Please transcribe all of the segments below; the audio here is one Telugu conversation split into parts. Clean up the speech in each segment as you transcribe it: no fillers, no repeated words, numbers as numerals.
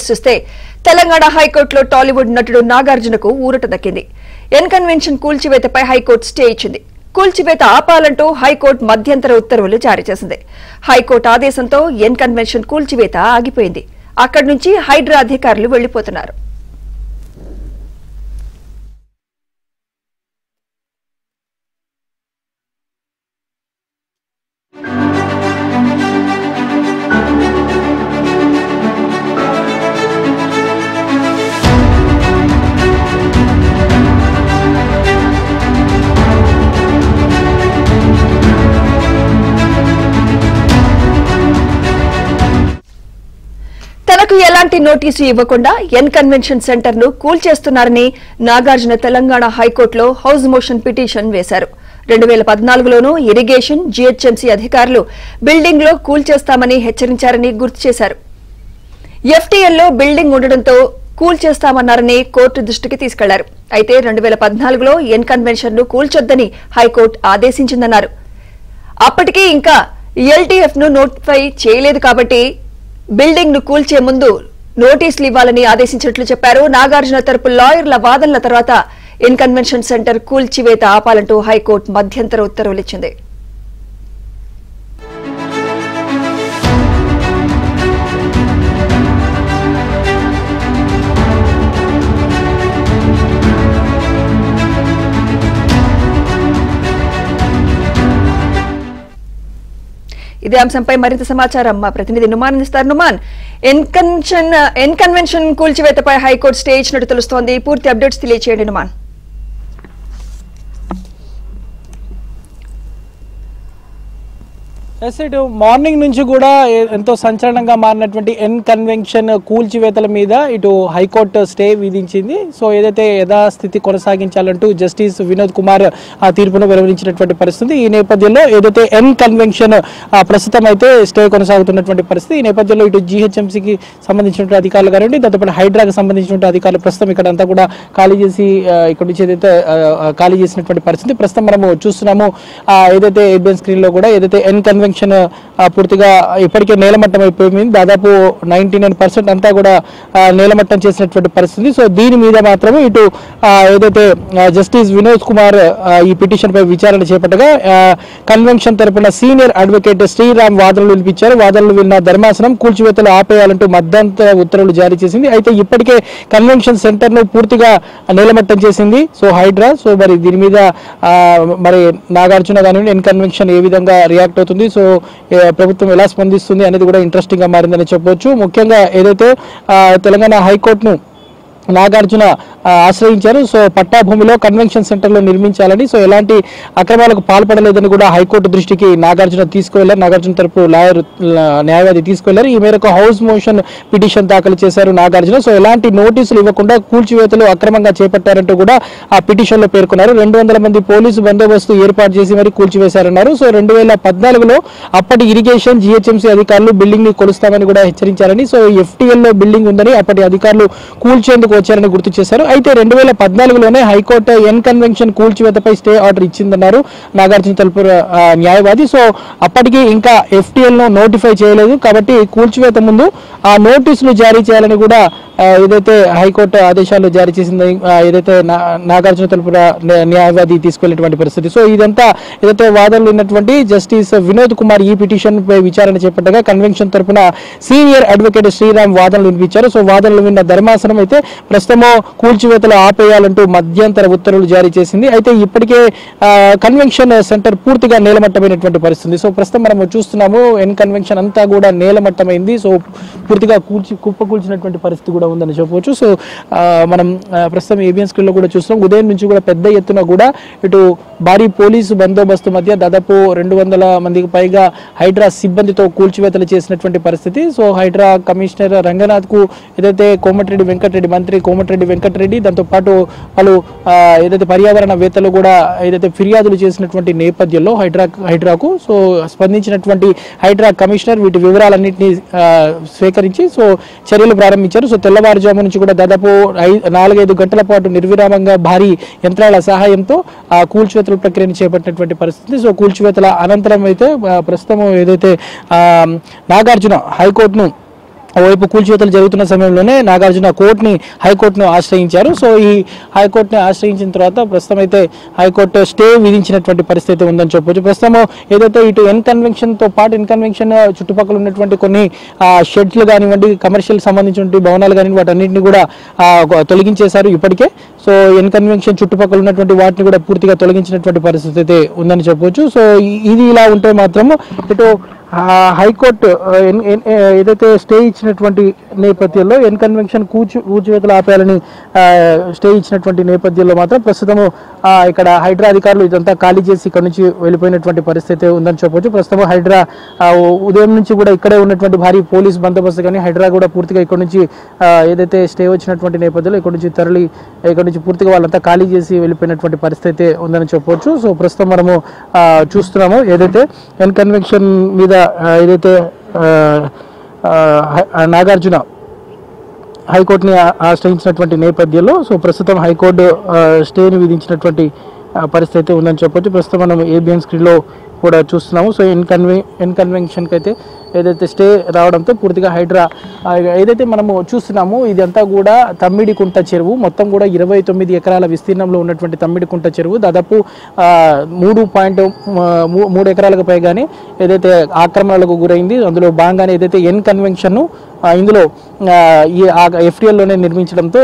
సృష్టిస్తే తెలంగాణ హైకోర్టులో టాలీవుడ్ నటుడు నాగార్జునకు ఊరట దక్కింది. ఎన్ కన్వెన్షన్ కూల్చివేతపై హైకోర్టు స్టే ఇచ్చింది. కూల్చివేత ఆపాలంటూ హైకోర్టు మధ్యంతర ఉత్తర్వులు జారీ చేసింది. హైకోర్టు ఆదేశంతో ఎన్ కన్వెన్షన్ కూల్చివేత ఆగిపోయింది. అక్కడి నుంచి హైడ్రా అధికారులు వెళ్లిపోతున్నారు. తనకు ఎలాంటి నోటీసు ఇవ్వకుండా ఎన్ కన్వెన్షన్ సెంటర్ ను కూల్చేస్తున్నారని నాగార్జున తెలంగాణ హైకోర్టులో హౌస్ మోషన్ పిటిషన్ వేశారు. 2014లోనూ ఇరిగేషన్, జీహెచ్ఎంసీ అధికారులు బిల్డింగ్ లో కూల్చేస్తామని హెచ్చరించారని గుర్తు చేశారు. ఎఫ్టీఎల్లో బిల్డింగ్ ఉండడంతో కూల్చేస్తామన్నారని కోర్టు దృష్టికి తీసుకెళ్లారు. అయితే 2014లో ఎన్ కన్వెన్షన్ ను కూల్చొద్దని హైకోర్టు ఆదేశించిందన్నారు. అప్పటికీ ఇంకా ఎల్టీఎఫ్ ను నోటిఫై చేయలేదు కాబట్టి బిల్డింగ్ ను కూల్చే ముందు నోటీసులు ఇవ్వాలని ఆదేశించినట్లు చెప్పారు. నాగార్జున తరపు లాయర్ల వాదనల తర్వాత ఎన్ కన్వెన్షన్ సెంటర్ కూల్చివేత ఆపాలంటూ హైకోర్టు మధ్యంతర ఉత్తర్వులిచ్చింది. ఇదే అంశంపై మరింత సమాచారం మా ప్రతినిధి నుమాన్ అందిస్తారు. నుమాన్, ఎన్ కన్వెన్షన్ కూల్చివేతపై హైకోర్టు స్టే ఇచ్చినట్టు తెలుస్తోంది. పూర్తి అప్డేట్స్ తెలియజేయండి నుమాన్. ఇటు మార్నింగ్ నుంచి కూడా ఎంతో సంచలనంగా మారినటువంటి ఎన్ కన్వెన్షన్ కూల్చివేతల మీద ఇటు హైకోర్టు స్టే విధించింది. సో ఏదైతే యథాస్థితి కొనసాగించాలంటూ జస్టిస్ వినోద్ కుమార్ ఆ తీర్పును వెలువరించినటువంటి పరిస్థితి. ఈ నేపథ్యంలో ఏదైతే ఎన్ కన్వెన్షన్ ప్రస్తుతం అయితే స్టే కొనసాగుతున్నటువంటి పరిస్థితి. ఈ నేపథ్యంలో ఇటు జీహెచ్ఎంసీకి సంబంధించినటువంటి అధికారులు కానివ్వండి, దాంతోపాటు హైడ్రాకి సంబంధించినటువంటి అధికారులు ప్రస్తుతం ఇక్కడ అంతా కూడా ఖాళీ చేసి ఇక్కడ నుంచి ఏదైతే ఖాళీ చేసినటువంటి పరిస్థితి ప్రస్తుతం మనము చూస్తున్నాము. ఏదైతే ఏబిఎన్ స్క్రీన్ లో కూడా ఏదైతే ఎన్ కన్వెన్షన్ పూర్తిగా ఇప్పటికే నేలమట్టం అయిపోయింది. దాదాపు 99% అంతా కూడా నేలమట్టం చేసినటువంటి పరిస్థితి. సో దీని మీద మాత్రమే ఇటు ఏదైతే జస్టిస్ వినోద్ కుమార్ ఈ పిటిషన్ పై విచారణ చేపట్టగా కన్వెన్షన్ తరపున సీనియర్ అడ్వకేట్ శ్రీరామ్ వాదనలు వినిపించారు. వాదనలు విన్న ధర్మాసనం కూల్చివేతలు ఆపేయాలంటూ మధ్యంతర ఉత్తర్వులు జారీ చేసింది. అయితే ఇప్పటికే కన్వెన్షన్ సెంటర్ ను పూర్తిగా నేలమట్టం చేసింది సో హైడ్రా. సో మరి దీని మీద మరి నాగార్జున కానివ్వండి, ఎన్ కన్వెన్షన్ ఏ విధంగా రియాక్ట్ అవుతుంది, సో ప్రభుత్వం ఎలా స్పందిస్తుంది అనేది కూడా ఇంట్రెస్టింగ్ గా మారిందని చెప్పవచ్చు. ముఖ్యంగా ఏదైతే తెలంగాణ హైకోర్టును నాగార్జున ఆశ్రయించారు. సో పట్టాభూమిలో కన్వెన్షన్ సెంటర్లో నిర్మించాలని, సో ఎలాంటి అక్రమాలకు పాల్పడలేదని కూడా హైకోర్టు దృష్టికి నాగార్జున తీసుకువెళ్లారు. నాగార్జున తరపు లాయర్ న్యాయవాది తీసుకువెళ్లారు. ఈ మేరకు హౌస్ మోషన్ పిటిషన్ దాఖలు చేశారు నాగార్జున. సో ఎలాంటి నోటీసులు ఇవ్వకుండా కూల్చివేతలు అక్రమంగా చేపట్టారంటూ కూడా ఆ పిటిషన్ లో పేర్కొన్నారు. 200 మంది పోలీసు బందోబస్తు ఏర్పాటు చేసి మరి కూల్చివేశారన్నారు. సో 2014లో అప్పటి ఇరిగేషన్, జీహెచ్ఎంసీ అధికారులు బిల్డింగ్ ని కొలుస్తామని కూడా హెచ్చరించారని, సో ఎఫ్టీఎల్ లో బిల్డింగ్ ఉందని అప్పటి అధికారులు కూల్చేందుకు వచ్చారని గుర్తు చేశారు. అయితే 2014లోనే హైకోర్టు ఎన్ కన్వెన్షన్ కూల్చివేతపై స్టే ఆర్డర్ ఇచ్చిందన్నారు నాగార్జున తరపు న్యాయవాది. సో అప్పటికి ఇంకా ఎఫ్టీఎల్ ను నోటిఫై చేయలేదు కాబట్టి కూల్చివేత ముందు ఆ నోటీసులు జారీ చేయాలని కూడా ఏదైతే హైకోర్టు ఆదేశాలు జారీ చేసింది ఏదైతే నాగార్జున తరపు న్యాయవాది తీసుకెళ్లేటువంటి పరిస్థితి. సో ఇదంతా ఏదైతే వాదనలు ఉన్నటువంటి జస్టిస్ వినోద్ కుమార్ ఈ పిటిషన్ పై విచారణ చేపట్టగా కన్వెన్షన్ తరపున సీనియర్ అడ్వకేట్ శ్రీరామ్ వాదనలు వినిపించారు. సో వాదనలు విన్న ధర్మాసనం అయితే ప్రస్తుతము కూల్చివేతలు ఆపేయాలంటూ మధ్యంతర ఉత్తర్వులు జారీ చేసింది. అయితే ఇప్పటికే కన్వెన్షన్ సెంటర్ పూర్తిగా నేలమట్టమైనటువంటి పరిస్థితి. సో ప్రస్తుతం మనం చూస్తున్నాము ఎన్ కన్వెన్షన్ అంతా కూడా నేలమట్టమైంది. సో పూర్తిగా కుప్పకూల్చినటువంటి పరిస్థితి కూడా ఉందని చెప్పవచ్చు. సో మనం ప్రస్తుతం ఏబిఎన్ స్క్రీన్ లో కూడా చూస్తున్నాం. ఉదయం నుంచి కూడా పెద్ద ఎత్తున కూడా ఇటు భారీ పోలీసు బందోబస్తు మధ్య దాదాపు 200 మందికి పైగా హైడ్రా సిబ్బందితో కూల్చివేతలు చేసినటువంటి పరిస్థితి. సో హైడ్రా కమిషనర్ రంగనాథ్ కు ఏదైతే కోమటిరెడ్డి వెంకటరెడ్డి మంత్రి కోమటిరెడ్డి వెంకటరెడ్డి దాంతో పాటు పలు ఏదైతే పర్యావరణవేత్తలు కూడా ఏదైతే ఫిర్యాదులు చేసినటువంటి నేపథ్యంలో హైడ్రాకు సో స్పందించినటువంటి హైడ్రా కమిషనర్ వీటి వివరాలన్నింటినీ స్వీకరించి సో చర్యలు ప్రారంభించారు. సో తెల్లవారుజాము నుంచి కూడా దాదాపు 4-5 గంటల పాటు నిర్విరామంగా భారీ యంత్రాల సహాయంతో ఆ కూల్చివేతల ప్రక్రియను చేపట్టినటువంటి పరిస్థితి. సో కూల్చివేతల అనంతరం అయితే ప్రస్తుతం ఏదైతే నాగార్జున హైకోర్టును ఓవైపు కూల్చివేతలు జరుగుతున్న సమయంలోనే నాగార్జున హైకోర్టును ఆశ్రయించారు. సో ఈ హైకోర్టుని ఆశ్రయించిన తర్వాత ప్రస్తుతం అయితే హైకోర్టు స్టే విధించినటువంటి పరిస్థితి ఉందని చెప్పొచ్చు. ప్రస్తుతం ఏదైతే ఇటు ఎన్ కన్వెన్షన్తో పాటు ఎన్ కన్వెన్షన్ చుట్టుపక్కల ఉన్నటువంటి కొన్ని షెడ్లు కానివ్వండి, కమర్షియల్ సంబంధించిన భవనాలు కానివ్వండి, వాటన్నింటినీ కూడా తొలగించేశారు ఇప్పటికే. సో ఎన్ కన్వెన్షన్ చుట్టుపక్కల ఉన్నటువంటి వాటిని కూడా పూర్తిగా తొలగించినటువంటి పరిస్థితి అయితే ఉందని చెప్పొచ్చు. సో ఇది ఇలా ఉంటే మాత్రం ఇటు హైకోర్టు ఏదైతే స్టే ఇచ్చినటువంటి నేపథ్యంలో ఎన్ కన్వెన్షన్ కూల్చివేతలు ఆపేయాలని స్టే ఇచ్చినటువంటి నేపథ్యంలో మాత్రం ప్రస్తుతము ఇక్కడ హైడ్రా అధికారులు ఇదంతా ఖాళీ చేసి ఇక్కడ నుంచి వెళ్ళిపోయినటువంటి పరిస్థితి ఉందని చెప్పొచ్చు. ప్రస్తుతం హైడ్రా ఉదయం నుంచి కూడా ఇక్కడే ఉన్నటువంటి భారీ పోలీస్ బందోబస్తు కానీ హైడ్రా కూడా పూర్తిగా ఇక్కడ నుంచి ఏదైతే స్టే వచ్చినటువంటి నేపథ్యంలో ఇక్కడ నుంచి పూర్తిగా వాళ్ళంతా ఖాళీ చేసి వెళ్ళిపోయినటువంటి పరిస్థితి ఉందని చెప్పొచ్చు. సో ప్రస్తుతం మనము చూస్తున్నాము ఏదైతే ఎన్ కన్వెన్షన్ మీద ఏదైతే నాగార్జున హైకోర్టుని ఆశ్రయించినటువంటి నేపథ్యంలో సో ప్రస్తుతం హైకోర్టు స్టేని విధించినటువంటి పరిస్థితి ఉందని చెప్పొచ్చు. ప్రస్తుతం మనం ఏబిఎన్ స్క్రీన్లో కూడా చూస్తున్నాము. సో ఎన్ కన్వెన్షన్కి అయితే ఏదైతే స్టే రావడంతో పూర్తిగా హైడ్రా ఏదైతే మనము చూస్తున్నాము ఇదంతా కూడా తమ్మిడికుంట చెరువు, మొత్తం కూడా 29 ఎకరాల విస్తీర్ణంలో ఉన్నటువంటి తమ్మిడికుంట చెరువు దాదాపు 3.3 ఎకరాలకు పైగానే ఏదైతే ఆక్రమణలకు గురైంది. అందులో భాగంగానే ఏదైతే ఎన్ కన్వెన్షన్ ఇందులో ఈ ఎఫ్టీఎల్లోనే నిర్మించడంతో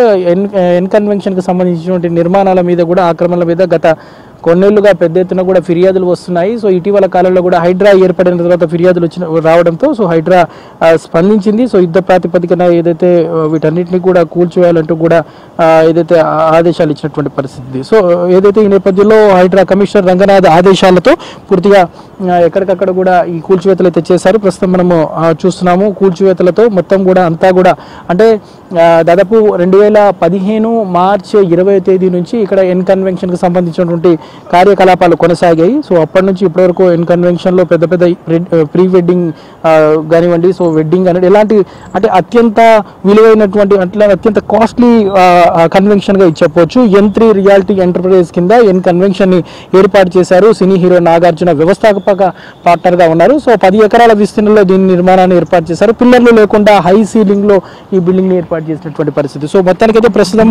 ఎన్ కన్వెన్షన్కి సంబంధించినటువంటి నిర్మాణాల మీద కూడా ఆక్రమణల మీద గత కొన్నేళ్లుగా పెద్ద ఎత్తున కూడా ఫిర్యాదులు వస్తున్నాయి. సో ఇటీవల కాలంలో కూడా హైడ్రా ఏర్పడిన తర్వాత ఫిర్యాదులు రావడంతో సో హైడ్రా స్పందించింది. సో యుద్ధ ప్రాతిపదికన ఏదైతే వీటన్నిటిని కూడా కూల్చివేయాలంటూ కూడా ఏదైతే ఆదేశాలు ఇచ్చినటువంటి పరిస్థితి. సో ఏదైతే ఈ నేపథ్యంలో హైడ్రా కమిషనర్ రంగనాథ్ ఆదేశాలతో పూర్తిగా ఎక్కడికక్కడ కూడా ఈ కూల్చివేతలు అయితే చేశారు. ప్రస్తుతం మనము చూస్తున్నాము కూల్చివేతలతో మొత్తం కూడా అంతా కూడా అంటే దాదాపు 2015 మార్చి 20వ తేదీ నుంచి ఇక్కడ ఎన్ కన్వెన్షన్కి సంబంధించినటువంటి కార్యకలాపాలు కొనసాగాయి. సో అప్పటి నుంచి ఇప్పటివరకు ఎన్ కన్వెన్షన్లో పెద్ద ప్రీ వెడ్డింగ్ కానివ్వండి, సో వెడ్డింగ్ అనేది ఎలాంటి అంటే అత్యంత విలువైనటువంటి అత్యంత కాస్ట్లీ కన్వెన్షన్గా చెప్పొచ్చు. N3 రియాలిటీ ఎంటర్ప్రైజ్ కింద ఎన్ కన్వెన్షన్ని ఏర్పాటు చేశారు. సినీ హీరో నాగార్జున వ్యవస్థాపక పార్ట్నర్గా ఉన్నారు. సో 10 ఎకరాల విస్తీర్ణంలో దీని నిర్మాణాన్ని ఏర్పాటు చేశారు. పిల్లర్లు లేకుండా హై సీలింగ్లో ఈ బిల్డింగ్ని ఏర్పాటు చేసినటువంటి పరిస్థితి. సో మొత్తానికైతే ప్రస్తుతం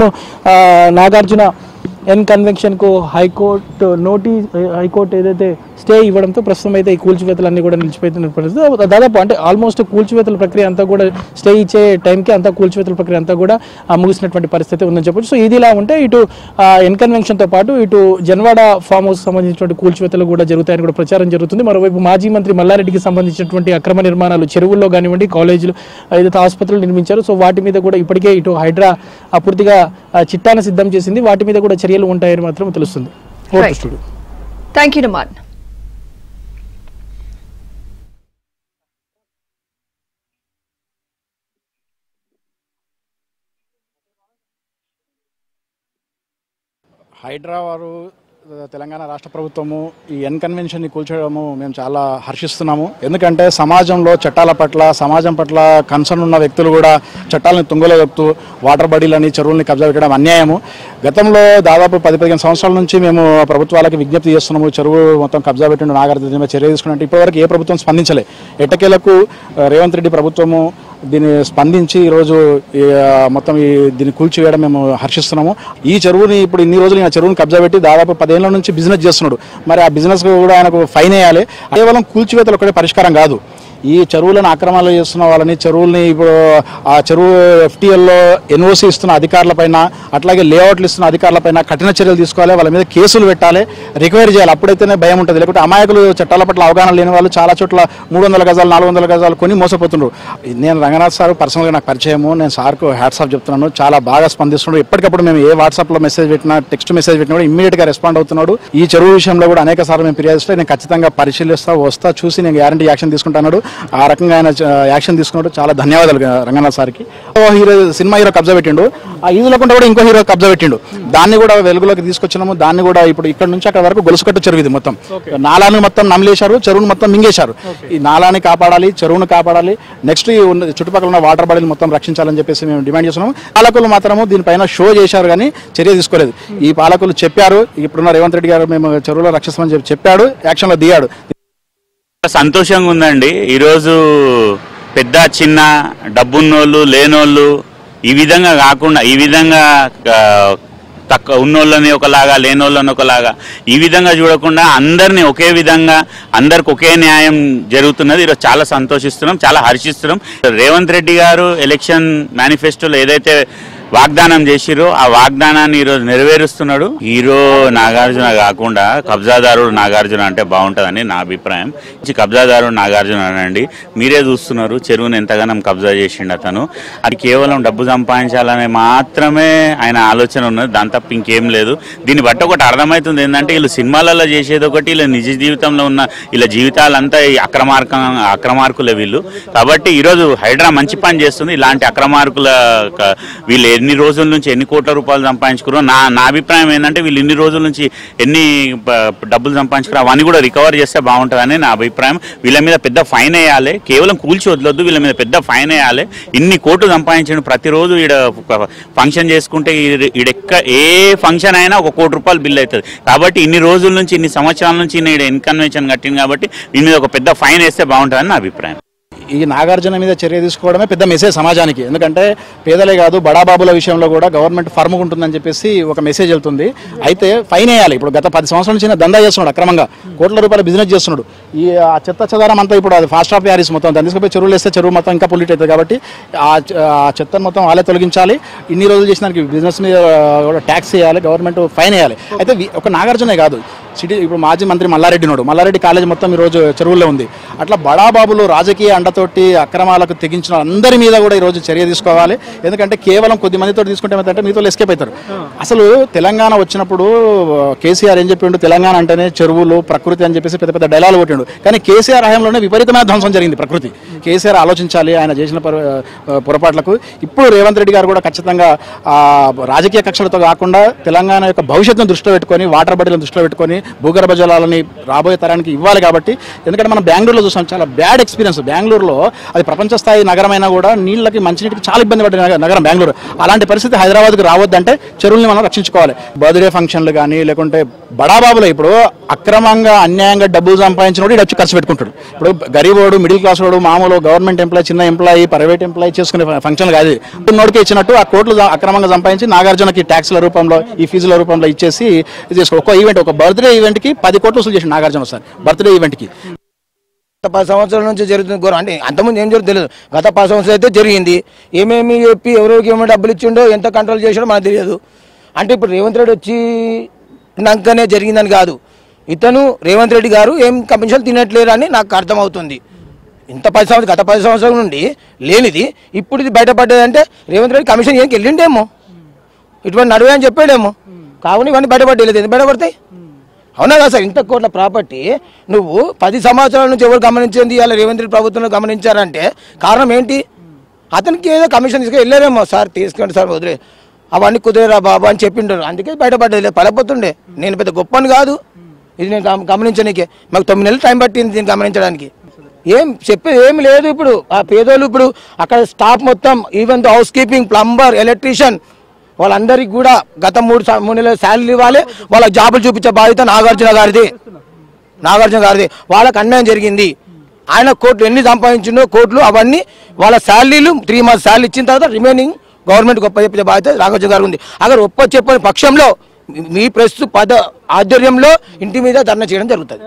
నాగార్జున ఎన్ కన్వెన్షన్కు హైకోర్టు ఏదైతే స్టే ఇవ్వడంతో ప్రస్తుతం అయితే ఈ కూల్చివేతలన్నీ కూడా నిలిచిపోతున్న పరిస్థితి. దాదాపు అంటే ఆల్మోస్ట్ కూల్చివేతల ప్రక్రియ అంతా కూడా స్టే ఇచ్చే టైంకి అంతా కూల్చివేతల ప్రక్రియ అంతా కూడా ముగిసినటువంటి పరిస్థితి ఉందని చెప్పొచ్చు. సో ఇది ఇలా ఉంటే ఇటు ఎన్ కన్వెన్షన్తో పాటు ఇటు జన్వాడ ఫామ్ హౌస్ సంబంధించినటువంటి కూల్చివేతలు కూడా జరుగుతాయని కూడా ప్రచారం జరుగుతుంది. మరోవైపు మాజీ మంత్రి మల్లారెడ్డికి సంబంధించినటువంటి అక్రమ నిర్మాణాలు చెరువుల్లో కానివ్వండి, కాలేజీలు ఏదైతే ఆసుపత్రులు నిర్మించారు సో వాటి మీద కూడా ఇప్పటికే ఇటు హైడ్రా పూర్తిగా చిట్టాను సిద్ధం చేసింది. వాటి మీద కూడా చర్యలు ఉంటాయని మాత్రం తెలుస్తుంది. Thank you నమాన్. హైడ్రా వారు తెలంగాణ రాష్ట్ర ప్రభుత్వము ఈ ఎన్ కన్వెన్షన్ని కూల్చడము మేము చాలా హర్షిస్తున్నాము. ఎందుకంటే సమాజంలో చట్టాల పట్ల సమాజం పట్ల కన్సర్న్ ఉన్న వ్యక్తులు కూడా చట్టాలను తుంగలో చెప్తూ వాటర్ బాడీలని చెరువుల్ని కబ్జా పెట్టడం అన్యాయము. గతంలో దాదాపు 10-15 సంవత్సరాల నుంచి మేము ప్రభుత్వాలకు విజ్ఞప్తి చేస్తున్నాము. చెరువు మొత్తం కబ్జా పెట్టిన నాగార్జున చర్య తీసుకున్నట్టు ఇప్పటివరకు ఏ ప్రభుత్వం స్పందించలే. ఎట్టకేలకు రేవంత్ రెడ్డి ప్రభుత్వము దీన్ని స్పందించి ఈరోజు మొత్తం దీన్ని కూల్చివేయడం మేము హర్షిస్తున్నాము. ఈ చెరువుని ఇప్పుడు ఇన్ని రోజులు ఆ చెరువుని కబ్జా పెట్టి దాదాపు 10 ఏళ్ల నుంచి బిజినెస్ చేస్తున్నాడు. మరి ఆ బిజినెస్ కూడా ఆయనకు ఫైన్ వేయాలి. కేవలం కూల్చివేతలు ఒకటే పరిష్కారం కాదు. ఈ చెరువులను ఆక్రమణలు చేస్తున్న వాళ్ళని చెరువుల్ని ఇప్పుడు ఆ చెరువు ఎఫ్టీఎల్లో ఎన్ఓసి ఇస్తున్న అధికారులపైన అట్లాగే లేఅవుట్లు ఇస్తున్న అధికారులపైన కఠిన చర్యలు తీసుకోవాలి. వాళ్ళ మీద కేసులు పెట్టాలి, రికవరీ చేయాలి. అప్పుడైతేనే భయం ఉంటుంది. లేకపోతే అమాయకులు చట్టాల పట్ల అవగాహన లేని వాళ్ళు చాలా చోట్ల 300 గజాలు 400 గజాలు కొని మోసపోతున్నారు. నేను రంగనాథ్ సార్ పర్సనల్గా నాకు పరిచయము. నేను సార్కు హ్యాట్స్ ఆఫ్ చెప్తున్నాను. చాలా బాగా స్పందిస్తున్నాడు. ఎప్పటికప్పుడు మేము ఏ వాట్సాప్లో మెసేజ్ పెట్టినా టెక్స్ట్ మెసేజ్ పెట్టినా కూడా ఇమ్మీడియట్గా రెస్పాండ్ అవుతున్నాడు. ఈ చెరువు విషయంలో కూడా అనేక సార్లు మేము ఫిర్యాదు చేస్తే నేను ఖచ్చితంగా పరిశీలిస్తా వస్తా చూసి నేను గ్యారంటీ యాక్షన్ తీసుకుంటున్నాడు. ఆ రకంగా ఆయన యాక్షన్ తీసుకున్నట్టు చాలా ధన్యవాదాలు రంగనాథ్ సార్కి. సినిమా హీరో కబ్జా పెట్టిండు. ఆ ఈదులకుండా కూడా ఇంకో హీరో కబ్జా పెట్టిండు. దాన్ని కూడా వెలుగులోకి తీసుకొచ్చినాము. దాన్ని కూడా ఇప్పుడు ఇక్కడ నుంచి అక్కడ వరకు గొలుసుకట్టు చెరువు ఇది మొత్తం నాలాన్ని మొత్తం నమిలేశారు, చెరువును మొత్తం మింగేశారు. ఈ నాలాన్ని కాపాడాలి, చెరువును కాపాడాలి, నెక్స్ట్ చుట్టుపక్కల ఉన్న వాటర్ బాడీలు మొత్తం రక్షించాలని చెప్పేసి మేము డిమాండ్ చేస్తున్నాము. పాలకులు మాత్రము దీనిపైన షో చేశారు కానీ చర్య తీసుకోలేదు. ఈ పాలకులు చెప్పారు, ఇప్పుడున్న రేవంత్ రెడ్డి గారు మేము చెరువులో రక్షిస్తామని చెప్పాడు, యాక్షన్లో దిగాడు. సంతోషంగా ఉందండి. ఈరోజు పెద్ద చిన్న డబ్బున్నోళ్ళు లేనోళ్ళు ఈ విధంగా కాకుండా ఈ విధంగా తక్కువ ఉన్నోళ్ళని ఒకలాగా లేనోళ్ళని ఒకలాగా ఈ విధంగా చూడకుండా అందరినీ ఒకే విధంగా అందరికి ఒకే న్యాయం జరుగుతున్నది. ఈరోజు చాలా సంతోషిస్తున్నాం, చాలా హర్షిస్తున్నాం. రేవంత్ రెడ్డి గారు ఎలక్షన్ మేనిఫెస్టోలో ఏదైతే వాగ్దానం చేసిరో ఆ వాగ్దానాన్ని ఈరోజు నెరవేరుస్తున్నాడు. హీరో నాగార్జున కాకుండా కబ్జాదారుడు నాగార్జున అంటే బాగుంటుందని నా అభిప్రాయం. కబ్జాదారుడు నాగార్జున అనండి, మీరే చూస్తున్నారు చెరువును ఎంతగానో కబ్జా చేసిండు అతను. అది కేవలం డబ్బు సంపాదించాలనే మాత్రమే ఆయన ఆలోచన ఉన్నది, దాని తప్ప ఇంకేం లేదు. దీన్ని బట్టి ఒకటి అర్థమవుతుంది ఏంటంటే వీళ్ళు సినిమాలలో చేసేది ఒకటి, వీళ్ళ నిజ జీవితంలో ఉన్న వీళ్ళ జీవితాలంతా అక్రమార్కులే వీళ్ళు. కాబట్టి ఈరోజు హైడ్రా మంచి పని చేస్తుంది. ఇలాంటి అక్రమార్కుల వీళ్ళు ఎన్ని రోజుల నుంచి ఎన్ని కోట్ల రూపాయలు సంపాదించుకున్నారో నా అభిప్రాయం ఏంటంటే వీళ్ళు ఇన్ని రోజుల నుంచి ఎన్ని డబ్బులు సంపాదించుకున్నారో అవన్నీ కూడా రికవర్ చేస్తే బాగుంటుందని నా అభిప్రాయం. వీళ్ళ మీద పెద్ద ఫైన్ వేయాలి, కేవలం కూల్చి వదలొద్దు, వీళ్ళ మీద పెద్ద ఫైన్ వేయాలి. ఇన్ని కోట్లు సంపాదించండి, ప్రతిరోజు ఈడ ఫంక్షన్ చేసుకుంటే ఏ ఫంక్షన్ అయినా ₹1 కోటి బిల్ అవుతుంది. కాబట్టి ఇన్ని రోజుల నుంచి ఇన్ని సంవత్సరాల నుంచి ఈడ ఇన్కన్వెన్షన్ కట్టింది కాబట్టి దీని మీద ఒక పెద్ద ఫైన్ వేస్తే బాగుంటుందని నా అభిప్రాయం. ఈ నాగార్జున మీద చర్య తీసుకోవడమే పెద్ద మెసేజ్ సమాజానికి. ఎందుకంటే పేదలే కాదు బడాబాబుల విషయంలో కూడా గవర్నమెంట్ ఫర్మ్ ఉంటుందని చెప్పేసి ఒక మెసేజ్ వెళ్తుంది. అయితే ఫైన్ వేయాలి. ఇప్పుడు గత 10 సంవత్సరాల నుంచి దందా చేస్తున్నాడు, అక్రమంగా కోట్ల రూపాయల బిజినెస్ చేస్తున్నాడు. ఈ ఆ చెత్త చెదారం అంతా ఇప్పుడు అది ఫాస్ట్ ఆఫ్ ప్యారిస్ మొత్తం దాన్ని తీసుకుపోయి చెరువులు వేస్తే చెరువు మొత్తం ఇంకా పొల్యూట్ అవుతుంది. కాబట్టి ఆ చెత్తను మొత్తం వాళ్ళే తొలగించాలి. ఇన్ని రోజులు చేసిన దానికి బిజినెస్ మీద కూడా ట్యాక్స్ వేయాలి, గవర్నమెంట్ ఫైన్ వేయాలి. అయితే ఒక నాగార్జునే కాదు, సిటీ ఇప్పుడు మాజీ మంత్రి మల్లారెడ్డి కాలేజ్ మొత్తం ఈరోజు చెరువుల్లో ఉంది. అట్లా బడాబాబులు రాజకీయ అండతోటి అక్రమాలకు తెగించిన అందరి మీద కూడా ఈరోజు చర్య తీసుకోవాలి. ఎందుకంటే కేవలం కొద్ది మందితో తీసుకుంటే ఏమంటే మీతో ఎస్కేప్ అవుతారు. అసలు తెలంగాణ వచ్చినప్పుడు కేసీఆర్ ఏం చెప్పిండు, తెలంగాణ అంటేనే చెరువులు ప్రకృతి అని చెప్పేసి పెద్ద పెద్ద డైలాగ్ కొట్టిండు. కానీ కేసీఆర్ హయాంలోనే విపరీతమైన ధ్వంసం జరిగింది ప్రకృతి. కేసీఆర్ ఆలోచించాలి ఆయన చేసిన పొరపాట్లకు. ఇప్పుడు రేవంత్ రెడ్డి గారు కూడా ఖచ్చితంగా రాజకీయ కక్షలతో కాకుండా తెలంగాణ యొక్క భవిష్యత్తును దృష్టిలో పెట్టుకొని వాటర్ బాటిల్ని దృష్టిలో పెట్టుకొని భూగర్భ జలాలని రాబోయే తరానికి ఇవ్వాలి. కాబట్టి ఎందుకంటే మనం బెంగళూరులో చూసాం, చాలా బ్యాడ్ ఎక్స్పీరియన్స్. బెంగళూరులో అది ప్రపంచ స్థాయి నగరమైనా కూడా నీళ్ళకి మంచినీటికి చాలా ఇబ్బంది పడిన నగరం బెంగళూరు. అలాంటి పరిస్థితి హైదరాబాద్కి రావద్దంటే చెరువుల్ని మనం రక్షించుకోవాలి. బర్త్డే ఫంక్షన్లు కానీ లేకుంటే బడాబాబులు ఇప్పుడు అక్రమంగా అన్యాయంగా డబ్బులు సంపాదించిన వాడు వచ్చి ఖర్చు పెట్టుకుంటాడు. ఇప్పుడు గరీబోడు మిడిల్ క్లాస్ వాడు మామూలు గవర్నమెంట్ ఎంప్లాయీ చిన్న ఎంప్లాయీ ప్రైవేట్ ఎంప్లాయీ చేసుకునే ఫంక్షన్లు కాదు. నోటికి ఇచ్చినట్టు ఆ కోట్లు అక్రమంగా సంపాదించి నాగార్జునకి ట్యాక్స్ల రూపంలో ఈ ఫీజుల రూపంలో ఇచ్చేసి చేసుకో. ఒక ఈవెంట్ ఒక బర్త్డే ఈవెంట్కి 10 కోట్లు వసూలు చేసి నాగార్జున సార్ బర్త్డే ఈవెంట్కి. గత 10 సంవత్సరాల నుంచి జరుగుతుంది ఘోరం. అంటే అంతకుముందు ఏం జరుగుతుంది తెలియదు. గత 10 సంవత్సరాలు అయితే జరిగింది. ఏమేమి చెప్పి ఎవరికి ఏమో డబ్బులు ఇచ్చిండో ఎంత కంట్రోల్ చేసాడో మనకు తెలియదు. అంటే ఇప్పుడు రేవంత్ రెడ్డి వచ్చి నాకనే జరిగిందని కాదు, ఇతను రేవంత్ రెడ్డి గారు ఏం కమిషన్ తినట్లేరు అని నాకు అర్థమవుతుంది. గత 10 సంవత్సరాల నుండి లేనిది ఇప్పుడు ఇది బయటపడ్డదంటే రేవంత్ రెడ్డి కమిషన్ ఏం వెళ్ళిండేమో, ఇటువంటి నడువే అని చెప్పాడేమో. కావున ఇవన్నీ బయటపడలేదు. ఎందుకు బయటపడతాయి? అవునా కదా సార్? ఇంత కోట్ల ప్రాపర్టీ నువ్వు 10 సంవత్సరాల నుంచి ఎవరు గమనించింది అలా రేవంత్ రెడ్డి ప్రభుత్వంలో గమనించారంటే కారణం ఏంటి? అతనికి ఏదో కమిషన్ తీసుకుని వెళ్ళారేమో, సార్ తీసుకోండి సార్ వదిలే అవన్నీ కుదిరేరా బాబు అని చెప్పింటారు. అందుకే బయటపడ్డది. పడపోతుండే. నేను పెద్ద గొప్పని కాదు, ఇది నేను గమనించడానికే మాకు 9 నెలలు టైం పట్టింది దీన్ని గమనించడానికి. ఏం చెప్పేది ఏమి లేదు. ఇప్పుడు ఆ పేదోళ్ళు ఇప్పుడు అక్కడ స్టాఫ్ మొత్తం even house keeping, plumber, electrician వాళ్ళందరికీ కూడా గత 3 నెలల శాలరీ ఇవ్వాలి. వాళ్ళ జాబులు చూపించే బాధ్యత నాగార్జున గారిది. వాళ్ళకి అన్యాయం జరిగింది. ఆయన కోట్లు ఎన్ని సంపాదించిండో కోట్లు అవన్నీ వాళ్ళ శాలరీలు 3 months శాలరీ ఇచ్చిన తర్వాత రిమైనింగ్ గవర్నమెంట్ గొప్ప చెప్పే బాధ్యత నాగార్జున గారు ఉంది. అगर ఒప్ప చెప్పని పక్షంలో మీ ప్రస్తుత ఆధ్వర్యంలో ఇంటి మీద ధర్నా చేయడం జరుగుతుంది.